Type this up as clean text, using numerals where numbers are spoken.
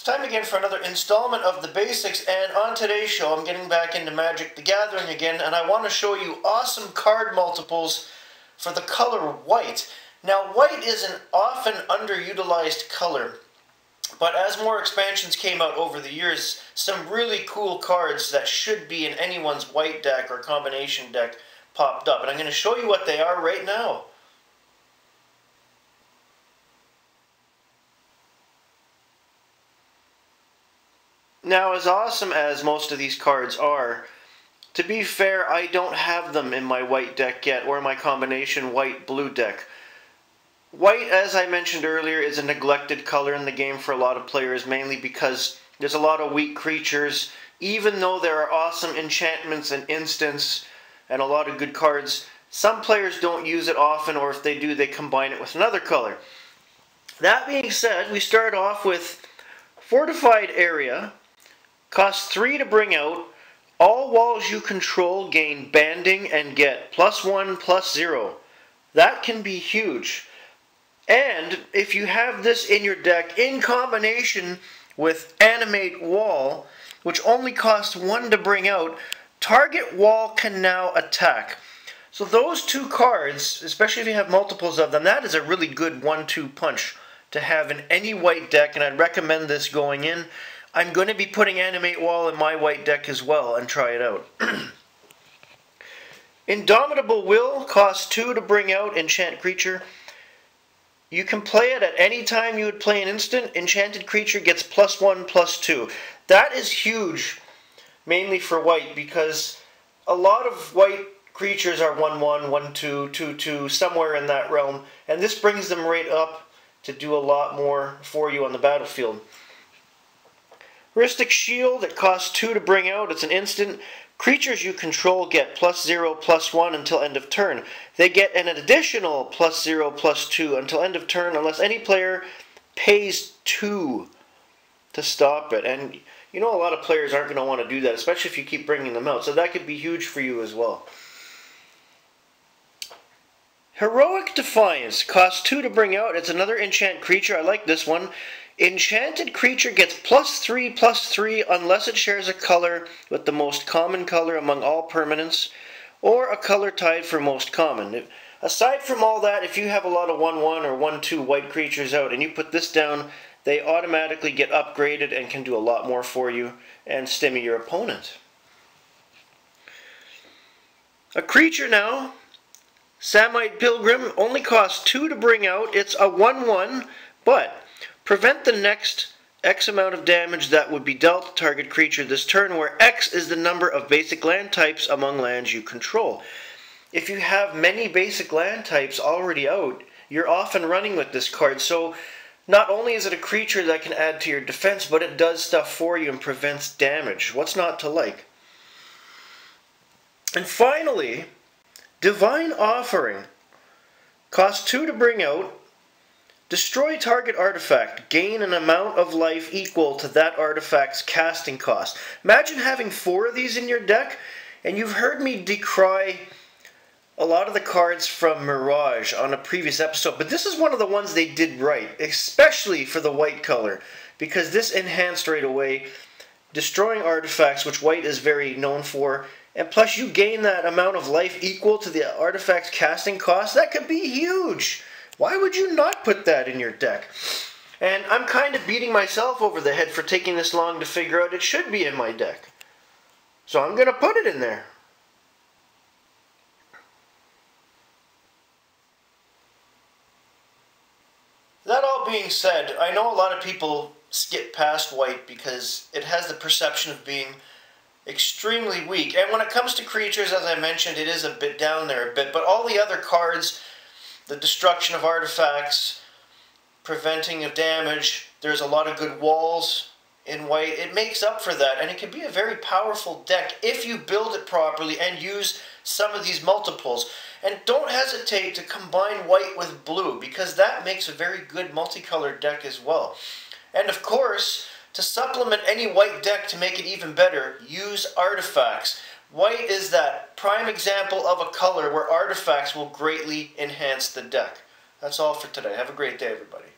It's time again for another installment of the basics, and on today's show I'm getting back into Magic the Gathering again, and I want to show you awesome card multiples for the color white. Now, white is an often underutilized color, but as more expansions came out over the years, some really cool cards that should be in anyone's white deck or combination deck popped up, and I'm going to show you what they are right now. Now, as awesome as most of these cards are, to be fair, I don't have them in my white deck yet, or my combination white-blue deck. White, as I mentioned earlier, is a neglected color in the game for a lot of players, mainly because there's a lot of weak creatures. Even though there are awesome enchantments and instants and a lot of good cards, some players don't use it often, or if they do, they combine it with another color. That being said, we start off with Fortified Area. Costs 3 to bring out. All walls you control gain banding and get +1/+0. That can be huge. And if you have this in your deck in combination with Animate Wall, which only costs 1 to bring out, target wall can now attack. So those two cards, especially if you have multiples of them, that is a really good 1-2 punch to have in any white deck, and I'd recommend this going in. I'm going to be putting Animate Wall in my white deck as well and try it out. Indomitable Will costs 2 to bring out enchant creature. You can play it at any time you would play an instant. Enchanted creature gets +1/+2. That is huge, mainly for white, because a lot of white creatures are 1/1, 1/2, 2/2, somewhere in that realm, and this brings them right up to do a lot more for you on the battlefield. Rustic Shield, it costs 2 to bring out. It's an instant. Creatures you control get +0/+1 until end of turn. They get an additional +0/+2 until end of turn unless any player pays 2 to stop it. And you know, a lot of players aren't going to want to do that, especially if you keep bringing them out. So that could be huge for you as well. Heroic Defiance costs 2 to bring out. It's another enchant creature. I like this one. Enchanted creature gets +3/+3 unless it shares a color with the most common color among all permanents, or a color tied for most common. Aside from all that, if you have a lot of 1/1 or 1/2 white creatures out and you put this down, they automatically get upgraded and can do a lot more for you and stimmy your opponent. A creature now, Samite Pilgrim, only costs 2 to bring out. It's a 1/1, but prevent the next X amount of damage that would be dealt to target creature this turn, where X is the number of basic land types among lands you control. If you have many basic land types already out, you're often running with this card, so not only is it a creature that can add to your defense, but it does stuff for you and prevents damage. What's not to like? And finally, Divine Offering. Costs 2 to bring out. Destroy target artifact. Gain an amount of life equal to that artifact's casting cost. Imagine having 4 of these in your deck, and you've heard me decry a lot of the cards from Mirage on a previous episode, but this is one of the ones they did right, especially for the white color, because this enhanced right away, destroying artifacts, which white is very known for, and plus you gain that amount of life equal to the artifact's casting cost. That could be huge. Why would you not put that in your deck? And I'm kind of beating myself over the head for taking this long to figure out it should be in my deck. So I'm going to put it in there. That all being said, I know a lot of people skip past white because it has the perception of being extremely weak. And when it comes to creatures, as I mentioned, it is a bit down there a bit. But all the other cards, the destruction of artifacts, preventing of damage, there's a lot of good walls in white. It makes up for that, and it can be a very powerful deck if you build it properly and use some of these multiples. And don't hesitate to combine white with blue, because that makes a very good multicolored deck as well. And of course, to supplement any white deck to make it even better, use artifacts. White is that prime example of a color where artifacts will greatly enhance the deck. That's all for today. Have a great day, everybody.